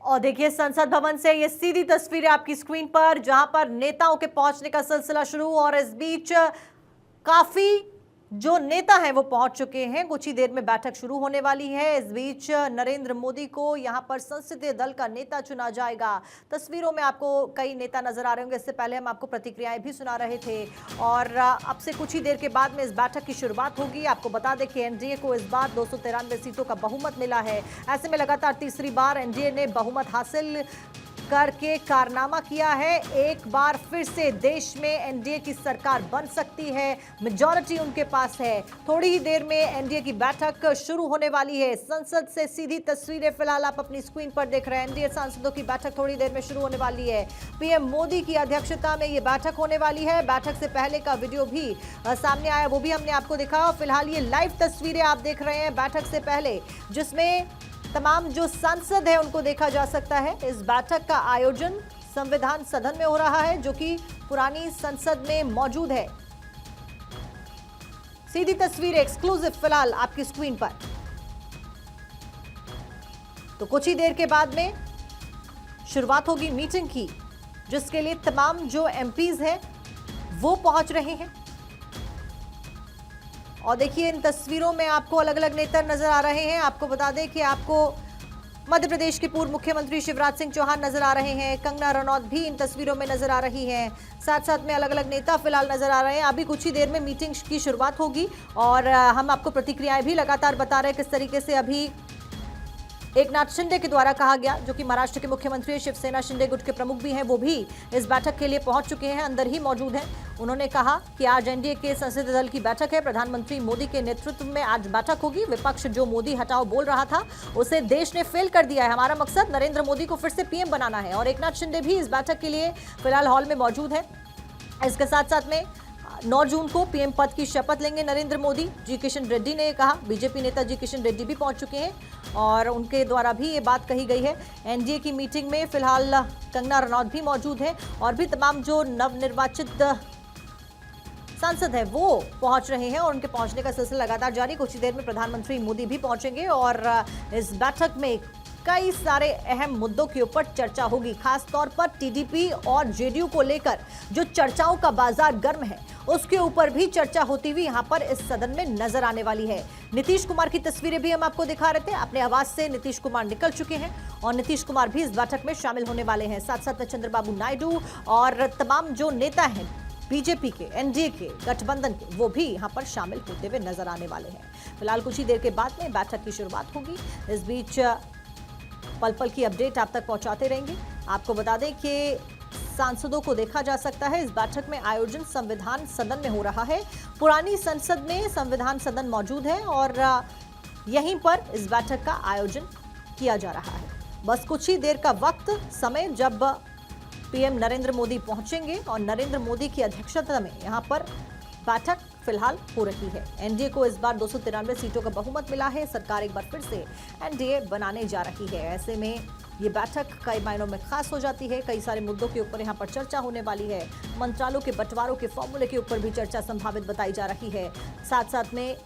और देखिए संसद भवन से ये सीधी तस्वीरें आपकी स्क्रीन पर, जहां पर नेताओं के पहुंचने का सिलसिला शुरू, और इस बीच काफी जो नेता हैं वो पहुंच चुके हैं। कुछ ही देर में बैठक शुरू होने वाली है। इस बीच नरेंद्र मोदी को यहां पर संसदीय दल का नेता चुना जाएगा। तस्वीरों में आपको कई नेता नजर आ रहे होंगे। इससे पहले हम आपको प्रतिक्रियाएं भी सुना रहे थे, और अब से कुछ ही देर के बाद में इस बैठक की शुरुआत होगी। आपको बता दें कि एनडीए को इस बार 293 सीटों का बहुमत मिला है। ऐसे में लगातार तीसरी बार एनडीए ने बहुमत हासिल करके कारनामा किया है। एक बार फिर से देश में एनडीए की सरकार बन सकती है। मेजॉरिटी उनके पास है। थोड़ी ही देर में एनडीए की बैठक शुरू होने वाली है। संसद से सीधी तस्वीरें फिलहाल आप अपनी स्क्रीन पर देख रहे हैं। एनडीए सांसदों की बैठक थोड़ी देर में शुरू होने वाली है। पीएम मोदी की अध्यक्षता में ये बैठक होने वाली है। बैठक से पहले का वीडियो भी सामने आया, वो भी हमने आपको दिखाया। फिलहाल ये लाइव तस्वीरें आप देख रहे हैं बैठक से पहले, जिसमें तमाम जो सांसद है उनको देखा जा सकता है। इस बैठक का आयोजन संविधान सदन में हो रहा है, जो कि पुरानी संसद में मौजूद है। सीधी तस्वीरें एक्सक्लूसिव फिलहाल आपकी स्क्रीन पर। तो कुछ ही देर के बाद में शुरुआत होगी मीटिंग की, जिसके लिए तमाम जो एमपीज हैं वो पहुंच रहे हैं। और देखिए इन तस्वीरों में आपको अलग अलग नेता नजर आ रहे हैं। आपको बता दें कि आपको मध्य प्रदेश के पूर्व मुख्यमंत्री शिवराज सिंह चौहान नजर आ रहे हैं। कंगना रनौत भी इन तस्वीरों में नजर आ रही हैं। साथ साथ में अलग अलग नेता फिलहाल नजर आ रहे हैं। अभी कुछ ही देर में मीटिंग की शुरुआत होगी, और हम आपको प्रतिक्रियाएं भी लगातार बता रहे हैं किस तरीके से अभी एकनाथ शिंदे के द्वारा कहा गया, जो कि महाराष्ट्र के मुख्यमंत्री, शिवसेना शिंदे गुट के प्रमुख भी हैं, वो भी इस बैठक के लिए पहुंच चुके हैं, अंदर ही मौजूद हैं। उन्होंने कहा कि आज एनडीए के संसदीय दल की बैठक है। प्रधानमंत्री मोदी के नेतृत्व में आज बैठक होगी। विपक्ष जो मोदी हटाओ बोल रहा था, उसे देश ने फेल कर दिया है। हमारा मकसद नरेंद्र मोदी को फिर से पीएम बनाना है। और एकनाथ शिंदे भी इस बैठक के लिए फिलहाल हॉल में मौजूद है। इसके साथ साथ में 9 जून को पीएम पद की शपथ लेंगे नरेंद्र मोदी। जी किशन रेड्डी ने कहा, बीजेपी नेता जी किशन रेड्डी भी पहुंच चुके हैं, और उनके द्वारा भी ये बात कही गई है। एनडीए की मीटिंग में फिलहाल कंगना रनौत भी मौजूद है, और भी तमाम जो नवनिर्वाचित सांसद है वो पहुंच रहे हैं, और उनके पहुंचने का सिलसिला लगातार जारी। कुछ ही देर में प्रधानमंत्री मोदी भी पहुंचेंगे, और इस बैठक में कई सारे अहम मुद्दों के ऊपर चर्चा होगी। खास तौर पर टीडीपी और जेडीयू को लेकर जो चर्चाओं का बाजार गर्म है, उसके ऊपर भी चर्चा होती हुई यहां पर इस सदन में नजर आने वाली है। नीतीश कुमार की तस्वीरें भी हम आपको दिखा रहे थे। अपने आवास से नीतीश कुमार निकल चुके हैं, और नीतीश कुमार भी इस बैठक में शामिल होने वाले हैं। साथ साथ में चंद्रबाबू नायडू और तमाम जो नेता हैं बीजेपी के, एनडीए के, गठबंधन के, वो भी यहां पर शामिल होते हुए नजर आने वाले हैं। फिलहाल कुछ ही देर के बाद में बैठक की शुरुआत होगी। इस बीच पल पल की अपडेट आप तक पहुंचाते रहेंगे। आपको बता दें कि सांसदों को देखा जा सकता है। इस बैठक में आयोजन संविधान सदन में हो रहा है। पुरानी संसद में संविधान सदन मौजूद है, और यहीं पर इस बैठक का आयोजन किया जा रहा है। बस कुछ ही देर का वक्त समय, जब पीएम नरेंद्र मोदी पहुंचेंगे, और नरेंद्र मोदी की अध्यक्षता में यहां पर बैठक फिलहाल हो रही है। एनडीए को इस बार 293 सीटों का बहुमत मिला है। सरकार एक बार फिर से एनडीए बनाने जा रही है। ऐसे में ये बैठक कई मायनों में खास हो जाती है। कई सारे मुद्दों के ऊपर यहाँ पर चर्चा होने वाली है। मंत्रालयों के बंटवारों के फॉर्मूले के ऊपर भी चर्चा संभावित बताई जा रही है। साथ साथ में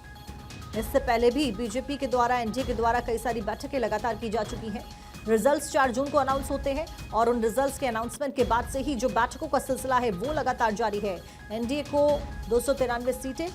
इससे पहले भी बीजेपी के द्वारा, एनडीए के द्वारा कई सारी बैठकें लगातार की जा चुकी हैं। रिजल्ट्स 4 जून को अनाउंस होते हैं, और उन रिजल्ट्स के अनाउंसमेंट के बाद से ही जो बैठकों का सिलसिला है वो लगातार जारी है। एनडीए को 293 सीटें,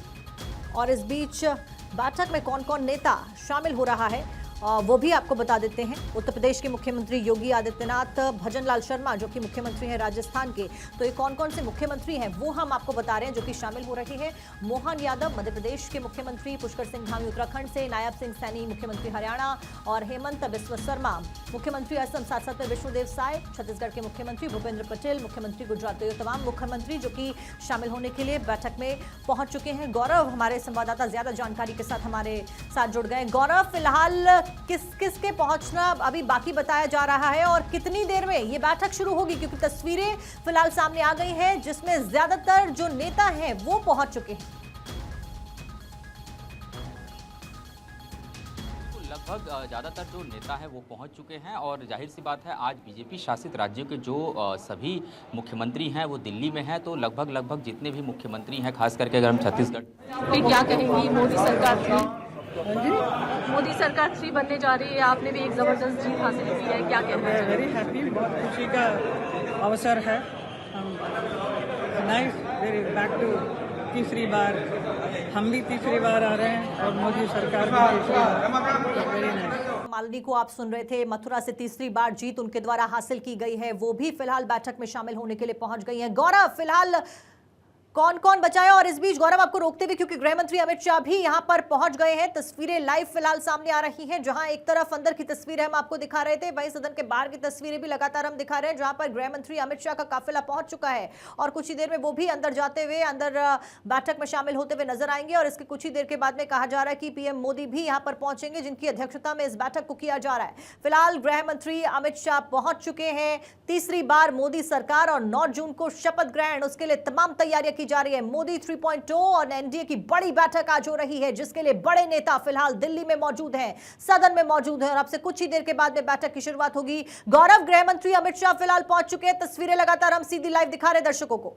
और इस बीच बैठक में कौन कौन नेता शामिल हो रहा है वो भी आपको बता देते हैं। उत्तर प्रदेश के मुख्यमंत्री योगी आदित्यनाथ, भजनलाल शर्मा जो कि मुख्यमंत्री हैं राजस्थान के, तो ये कौन कौन से मुख्यमंत्री हैं वो हम आपको बता रहे हैं जो कि शामिल हो रहे हैं। मोहन यादव मध्य प्रदेश के मुख्यमंत्री, पुष्कर सिंह धामी उत्तराखंड से, नायब सिंह सैनी मुख्यमंत्री हरियाणा, और हेमंत बिस्व शर्मा मुख्यमंत्री असम। साथ साथ में विष्णुदेव साय छत्तीसगढ़ के मुख्यमंत्री, भूपेंद्र पटेल मुख्यमंत्री गुजरात। तो ये तमाम मुख्यमंत्री जो कि शामिल होने के लिए बैठक में पहुंच चुके हैं। गौरव हमारे संवाददाता ज्यादा जानकारी के साथ हमारे साथ जुड़ गए। गौरव, फिलहाल किस किस के पहुंचना अभी बाकी बताया जा रहा है, और कितनी देर में ये बैठक शुरू होगी? क्योंकि तस्वीरें फिलहाल सामने आ गई हैं, जिसमें ज्यादातर जो नेता हैं वो पहुंच चुके हैं। लगभग ज़्यादातर जो नेता हैं वो पहुंच चुके हैं, और जाहिर सी बात है आज बीजेपी शासित राज्यों के जो सभी मुख्यमंत्री हैं वो दिल्ली में हैं। तो लगभग जितने भी मुख्यमंत्री हैं, खास करके अगर हम छत्तीसगढ़ क्या कहेंगी मोदी सरकार की? मोदी सरकार 3 बनने जा रही है, आपने भी एक जबरदस्त जीत हासिल की है, क्या कहना है? वेरी हैप्पी, बहुत खुशी का अवसर है। नाइस, वेरी बैक टू तीसरी बार, हम भी तीसरी बार आ रहे हैं और मोदी सरकार भी तीसरी बार। Very nice. मालिनी को आप सुन रहे थे। मथुरा से तीसरी बार जीत उनके द्वारा हासिल की गई है, वो भी फिलहाल बैठक में शामिल होने के लिए पहुंच गई हैं। गौरव, फिलहाल कौन कौन बचा है? और इस बीच गौरव आपको रोकते हुए, क्योंकि गृह मंत्री अमित शाह भी यहां पर पहुंच गए हैं, तस्वीरें लाइव फिलहाल सामने आ रही हैं, जहां एक तरफ अंदर की तस्वीरें हम आपको दिखा रहे थे, वहीं सदन के बाहर की तस्वीरें भी लगातार हम दिखा रहे हैं, जहां पर गृह मंत्री अमित शाह का काफिला पहुंच चुका है और कुछ ही देर में वो भी अंदर जाते हुए, अंदर बैठक में शामिल होते हुए नजर आएंगे। और इसके कुछ ही देर के बाद में कहा जा रहा है कि पीएम मोदी भी यहां पर पहुंचेंगे, जिनकी अध्यक्षता में इस बैठक को किया जा रहा है। फिलहाल गृह मंत्री अमित शाह पहुंच चुके हैं। तीसरी बार मोदी सरकार और 9 जून को शपथ ग्रहण, उसके लिए तमाम तैयारियां की जा रही है। मोदी 3.0 और एनडीए की बड़ी बैठक आज हो रही है, जिसके लिए बड़े नेता फिलहाल दिल्ली में मौजूद हैं, सदन में मौजूद हैं और अब से कुछ ही देर के बाद में बैठक की शुरुआत होगी। गौरव, गृह मंत्री अमित शाह फिलहाल पहुंच चुके हैं, तस्वीरें लगातार हम सीधी लाइव दिखा रहे हैं दर्शकों को।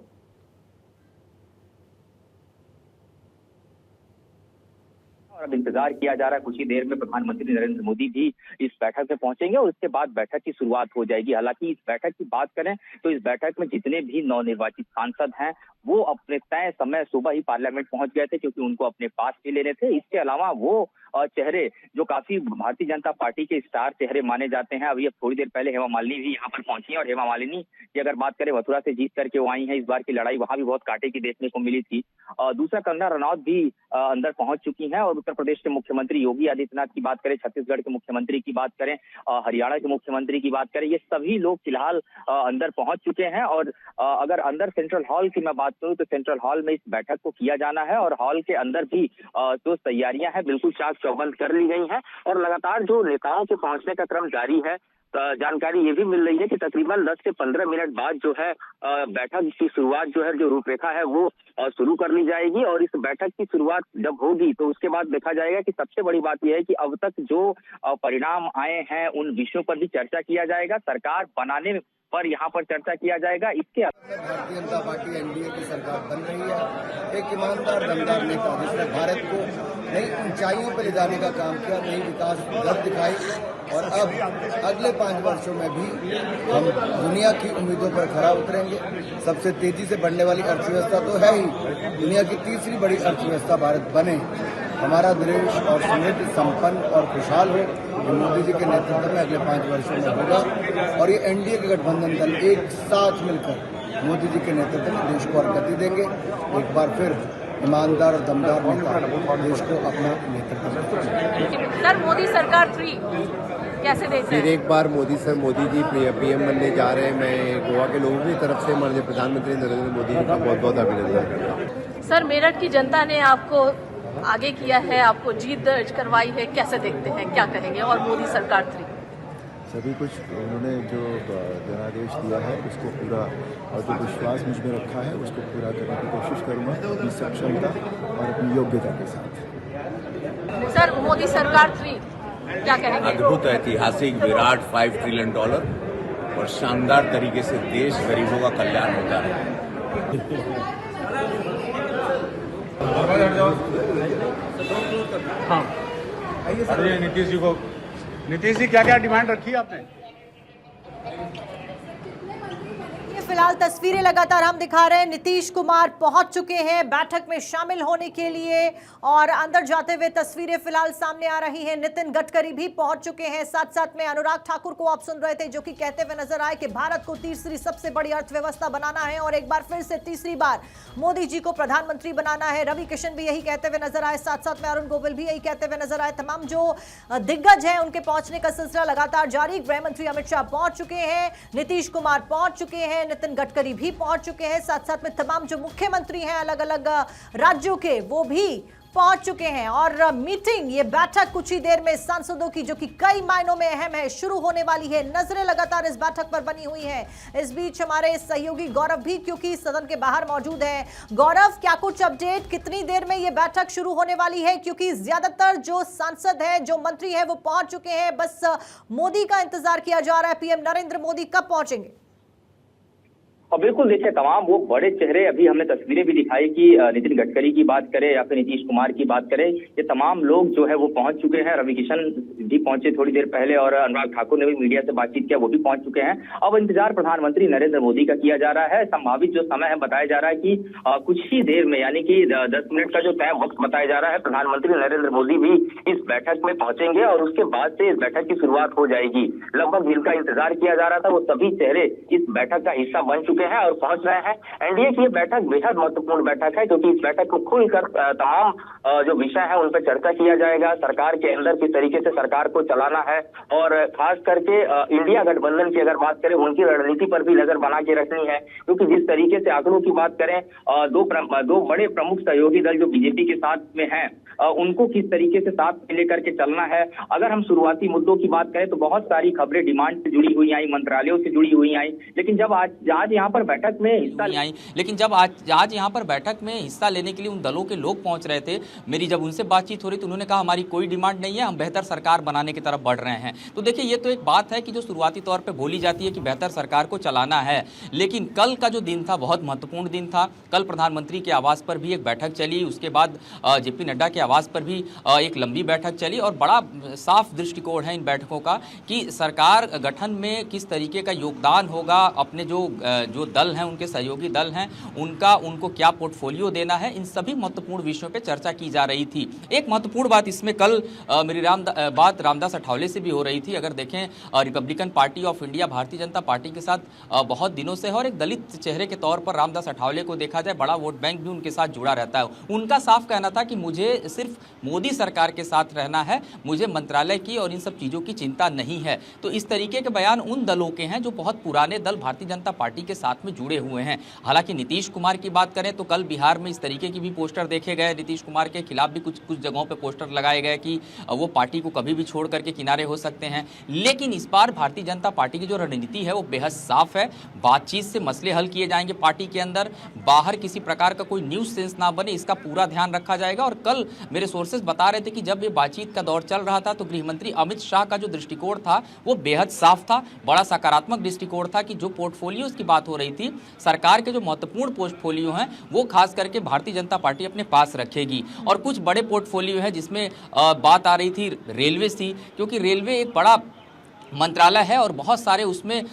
और अब इंतजार किया जा रहा है, कुछ ही देर में प्रधानमंत्री नरेंद्र मोदी भी इस बैठक में पहुंचेंगे और उसके बाद बैठक की शुरुआत हो जाएगी। हालांकि इस बैठक की बात करें तो इस बैठक में जितने भी नवनिर्वाचित सांसद हैं वो अपने तय समय सुबह ही पार्लियामेंट पहुंच गए थे, क्योंकि उनको अपने पास भी लेने थे। इसके अलावा वो चेहरे जो काफी भारतीय जनता पार्टी के स्टार चेहरे माने जाते हैं, अभी अब थोड़ी देर पहले हेमा मालिनी भी यहाँ पर पहुंची है और हेमा मालिनी की अगर बात करें, मथुरा से जीत करके वो आई है। इस बार की लड़ाई वहां भी बहुत कांटे की देखने को मिली थी। दूसरा, कंगना रनौत भी अंदर पहुंच चुकी है। और उत्तर प्रदेश के मुख्यमंत्री योगी आदित्यनाथ की बात करें, छत्तीसगढ़ के मुख्यमंत्री की बात करें, हरियाणा के मुख्यमंत्री की बात करें, ये सभी लोग फिलहाल अंदर पहुंच चुके हैं। और अगर अंदर सेंट्रल हॉल की मैं बात करूं तो सेंट्रल हॉल में इस बैठक को किया जाना है और हॉल के अंदर भी जो तैयारियां हैं बिल्कुल चाक चौबंद कर ली गई हैं और लगातार जो नेताओं के पहुंचने का क्रम जारी है। जानकारी ये भी मिल रही है कि तकरीबन 10 से 15 मिनट बाद जो है बैठक की शुरुआत जो है, जो रूपरेखा है वो शुरू कर ली जाएगी। और इस बैठक की शुरुआत जब होगी तो उसके बाद देखा जाएगा कि सबसे बड़ी बात यह है कि अब तक जो परिणाम आए हैं उन विषयों पर भी चर्चा किया जाएगा, सरकार बनाने पर यहाँ पर चर्चा किया जाएगा। इसके भारतीय जनता पार्टी एनडीए की सरकार बन रही है, एक ईमानदार दमदार नेता जिसने भारत को नई ऊंचाइयों पर ले जाने का काम किया, नई विकास दर दिखाई और अब अगले 5 वर्षों में भी हम दुनिया की उम्मीदों पर खरा उतरेंगे। सबसे तेजी से बढ़ने वाली अर्थव्यवस्था तो है ही, दुनिया की तीसरी बड़ी अर्थव्यवस्था भारत बने, हमारा देश और समृद्ध, संपन्न और खुशहाल हो, ये मोदी जी के नेतृत्व में अगले 5 वर्षों में होगा। और ये एनडीए के गठबंधन दल एक साथ मिलकर मोदी जी के नेतृत्व में देश को और गति देंगे। एक बार फिर ईमानदार और दमदार नेता देश को अपना नेतृत्व देंगे। सर, मोदी सरकार 3 कैसे देखते हैं? फिर एक बार मोदी जी पीएम बनने जा रहे हैं। मैं गोवा के लोगों की तरफ से माननीय प्रधानमंत्री नरेंद्र मोदी जी का बहुत बहुत अभिनंदन करता हूँ। सर, मेरठ की जनता ने आपको आगे किया है, आपको जीत दर्ज करवाई है, कैसे देखते हैं, क्या कहेंगे? और मोदी सरकार 3 सभी कुछ उन्होंने जो जनादेश दिया है उसको पूरा और जो विश्वास मुझ में रखा है उसको पूरा करने की कोशिश करूँगा अपनी सक्षमता और अपनी योग्यता के साथ। सर, मोदी सरकार 3 क्या कहेंगे? अद्भुत, ऐतिहासिक, विराट $5 ट्रिलियन और शानदार तरीके से देश गरीबों का कल्याण होता है। हाँ, अरे नीतीश जी क्या क्या डिमांड रखी है आपने? फिलहाल तस्वीरें लगातार हम दिखा रहे हैं। नीतीश कुमार पहुंच चुके हैं बैठक में शामिल होने के लिए और अंदर जाते हुए तस्वीरें फिलहाल सामने आ रही हैं। नितिन गडकरी भी पहुंच चुके हैं। साथ साथ में अनुराग ठाकुर को आप सुन रहे थे, जो कि कहते हुए नजर आए कि भारत को तीसरी सबसे बड़ी अर्थव्यवस्था बनाना है और एक बार फिर से तीसरी बार मोदी जी को प्रधानमंत्री बनाना है। रवि किशन भी यही कहते हुए नजर आए, साथ साथ में अरुण गोविल भी यही कहते हुए नजर आए। तमाम जो दिग्गज हैं उनके पहुंचने का सिलसिला लगातार जारी। गृह मंत्री अमित शाह पहुंच चुके हैं, नीतीश कुमार पहुंच चुके हैं, नितिन गडकरी भी पहुंच चुके हैं। साथ साथ में तमाम जो मुख्यमंत्री हैं अलग अलग राज्यों के, वो भी पहुंच चुके हैं। और मीटिंग, ये बैठक कुछ ही देर में सांसदों की, जो कि कई मायनों में अहम है, शुरू होने वाली है। नजरें लगातार इस बैठक पर बनी हुई हैं। इस बीच हमारे सहयोगी गौरव भी क्योंकि सदन के बाहर मौजूद हैं। गौरव, क्या कुछ अपडेट, कितनी देर में ये बैठक शुरू होने वाली है? क्योंकि ज्यादातर जो सांसद हैं, जो मंत्री हैं, वो पहुंच चुके हैं, बस मोदी का इंतजार किया जा रहा है। पीएम नरेंद्र मोदी कब पहुंचेंगे? और बिल्कुल देखिए, तमाम वो बड़े चेहरे, अभी हमने तस्वीरें भी दिखाई कि नितिन गडकरी की बात करें या फिर नीतीश कुमार की बात करें, ये तमाम लोग जो है वो पहुंच चुके हैं। रवि किशन भी पहुंचे थोड़ी देर पहले और अनुराग ठाकुर ने भी मीडिया से बातचीत किया, वो भी पहुंच चुके हैं। अब इंतजार प्रधानमंत्री नरेंद्र मोदी का किया जा रहा है। संभावित जो समय है बताया जा रहा है कि कुछ ही देर में, यानी कि 10 मिनट का जो तय वक्त बताया जा रहा है, प्रधानमंत्री नरेंद्र मोदी भी इस बैठक में पहुंचेंगे और उसके बाद से इस बैठक की शुरुआत हो जाएगी। लगभग जिनका इंतजार किया जा रहा था वो सभी चेहरे इस बैठक का हिस्सा बन चुके हैं और पहुंच रहे हैं। एनडीए की ये बैठक बेहद महत्वपूर्ण बैठक है, क्योंकि इस बैठक को खुलकर तमाम जो विषय है उन पर चर्चा किया जाएगा। सरकार के अंदर किस तरीके से सरकार को चलाना है और खास करके इंडिया गठबंधन की अगर बात करें, उनकी रणनीति पर भी नजर बना के रखनी है, क्योंकि जिस तरीके से आंकड़ों की बात करें, दो बड़े प्रमुख सहयोगी दल जो बीजेपी के साथ में हैं, उनको किस तरीके से साथ में लेकर के चलना है। अगर हम शुरुआती मुद्दों की बात करें तो बहुत सारी खबरें डिमांड से जुड़ी हुई आई, मंत्रालयों से जुड़ी हुई आई, लेकिन जब आज यहाँ पर बैठक में हिस्सा आई, लेकिन जब आज यहाँ पर बैठक में हिस्सा लेने के लिए उन दलों के लोग पहुंच रहे थे, मेरी जब उनसे बातचीत हो रही तो उन्होंने कहा हमारी कोई डिमांड नहीं है, हम बेहतर सरकार बनाने की तरफ बढ़ रहे हैं। तो देखिए, ये तो एक बात है कि जो शुरुआती तौर पे बोली जाती है कि बेहतर सरकार को चलाना है, लेकिन कल का जो दिन था बहुत महत्वपूर्ण दिन था। कल प्रधानमंत्री के आवास पर भी एक बैठक चली, उसके बाद जेपी नड्डा के आवास पर भी एक लंबी बैठक चली और बड़ा साफ दृष्टिकोण है इन बैठकों का कि सरकार गठन में किस तरीके का योगदान होगा, अपने जो दल हैं, उनके सहयोगी दल हैं, उनको क्या पोर्टफोलियो देना है, इन सभी महत्वपूर्ण विषयों पे चर्चा की जा रही थी। एक महत्वपूर्ण बात इसमें कल मेरी बात रामदास अठावले से भी हो रही थी। अगर देखें, Republican party of India Bharatiya Janata party के साथ बहुत दिनों से है और एक दलित चेहरे के तौर पर रामदास अठावले को देखा जाए, बड़ा वोट बैंक भी उनके साथ जुड़ा रहता है। उनका साफ कहना था कि मुझे सिर्फ मोदी सरकार के साथ रहना है, मुझे मंत्रालय की और इन सब चीज़ों की चिंता नहीं है। तो इस तरीके के बयान उन दलों के हैं जो बहुत पुराने दल भारतीय जनता पार्टी के साथ में जुड़े हुए हैं। हालांकि नीतीश कुमार की बात करें तो कल बिहार में इस तरीके की भी पोस्टर देखे गए, नीतीश कुमार के खिलाफ भी कुछ जगहों पर पोस्टर लगाए गए कि वो पार्टी को कभी भी छोड़ करके किनारे हो सकते हैं। लेकिन इस बार भारतीय जनता पार्टी की जो रणनीति है वो बेहद साफ है। बातचीत से मसले हल किए जाएंगे पार्टी के अंदर, बाहर किसी प्रकार का कोई न्यूज़ सेंस ना बने, इसका पूरा ध्यान रखा जाएगा। और कल मेरे सोर्सेज बता रहे थे कि जब ये बातचीत का दौर चल रहा था तो गृहमंत्री अमित शाह का जो दृष्टिकोण था वो बेहद साफ था, बड़ा सकारात्मक दृष्टिकोण था कि जो पोर्टफोलियोज की बात हो रही थी, सरकार के जो महत्वपूर्ण पोर्टफोलियो हैं वो खास करके भारतीय जनता पार्टी अपने पास रखेगी। और कुछ बड़े पोर्टफोलियो है जिसमें बात आ रही थी रेलवे से, क्योंकि रेलवे एक बड़ा मंत्रालय है और बहुत सारे उसमें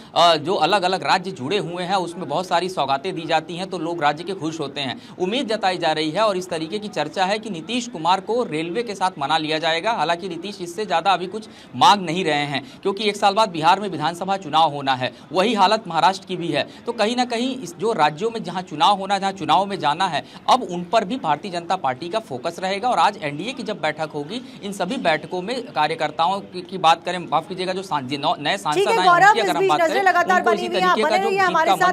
जो अलग अलग राज्य जुड़े हुए हैं उसमें बहुत सारी सौगातें दी जाती हैं, तो लोग राज्य के खुश होते हैं। उम्मीद जताई जा रही है और इस तरीके की चर्चा है कि नीतीश कुमार को रेलवे के साथ मना लिया जाएगा। हालांकि नीतीश इससे ज़्यादा अभी कुछ मांग नहीं रहे हैं, क्योंकि एक साल बाद बिहार में विधानसभा चुनाव होना है, वही हालत महाराष्ट्र की भी है। तो कहीं ना कहीं इस जो राज्यों में जहाँ चुनाव होना, जहाँ चुनाव में जाना है, अब उन पर भी भारतीय जनता पार्टी का फोकस रहेगा। और आज एनडीए की जब बैठक होगी, इन सभी बैठकों में कार्यकर्ताओं की बात करें, माफ कीजिएगा, जो नए सांसद आए उनकी अगर हम बात करें, उनको इसी तरीके का जो जीत का